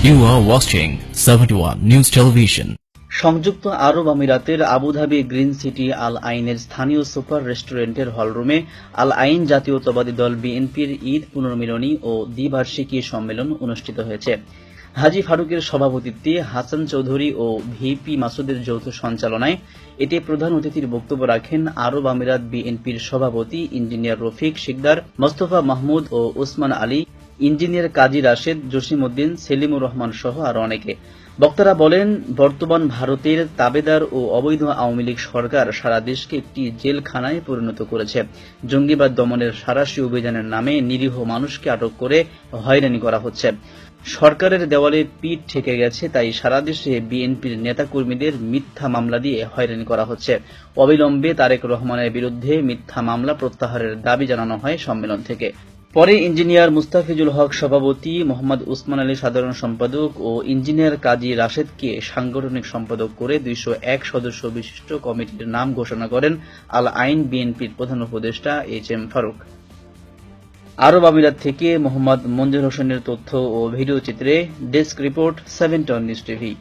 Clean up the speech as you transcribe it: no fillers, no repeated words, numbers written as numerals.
You are watching 71 News Television. সংযুক্ত আরব আমিরাতের Abu Dhabi green city আল আইনের স্থানীয় সুপার রেস্টুরেন্টের হলরুমে আল আইন জাতীয়তাবাদী দল বিএনপির ঈদ পুনর্মিলনী ও দ্বিবার্ষিকী সম্মেলন অনুষ্ঠিত হয়েছে। হাজী ফারুকের সভাপতিত্বে হাসান চৌধুরী ও ভিপি মাসুদের যৌথ সঞ্চালনায় এতে প্রধান অতিথির বক্তব্য রাখেন আরব আমিরাত বিএনপির সভাপতি ইঞ্জিনিয়ার রফিক শিকদার, মোস্তফা মাহমুদ ও ওসমান আলী, ইঞ্জিনিয়ার কাজী রাশেদ, জসিমউদ্দিন, সেলিমুর রহমান সহ আরো অনেকে। বক্তারা বলেন, বর্তমান ভারতের তাবেদার ও অবৈধ আওয়ামী লীগ সরকার সারা দেশকে একটি জেলখানায় পরিণত করেছে। জঙ্গিবাদ দমনের সাঁড়াশি অভিযানের নামে নিরীহ মানুষকে আটক করে হয়রানি করা হচ্ছে। সরকারের দেওয়ালে পিঠ ঠেকে গেছে, তাই সারা দেশে বিএনপির নেতাকর্মীদের মিথ্যা মামলা দিয়ে হয়রানি করা হচ্ছে। অবিলম্বে তারেক রহমানের বিরুদ্ধে মিথ্যা মামলা প্রত্যাহারের দাবি জানানো হয় সম্মেলন থেকে। পরে ইঞ্জিনিয়ার মুস্তাফিজুল হক সভাপতি, মোহাম্মদ উসমান আলী সাধারণ সম্পাদক ও ইঞ্জিনিয়ার কাজী রাশেদকে সাংগঠনিক সম্পাদক করে 201 সদস্য বিশিষ্ট কমিটির নাম ঘোষণা করেন আল আইন বিএনপির প্রধান উপদেষ্টা এইচ.এম. ফারুক। আরব আমিরাত থেকে মোহাম্মদ মঞ্জুর হোসেনের তথ্য ও ভিডিও চিত্রে ডেস্ক রিপোর্ট 7 নিউজ টিভি।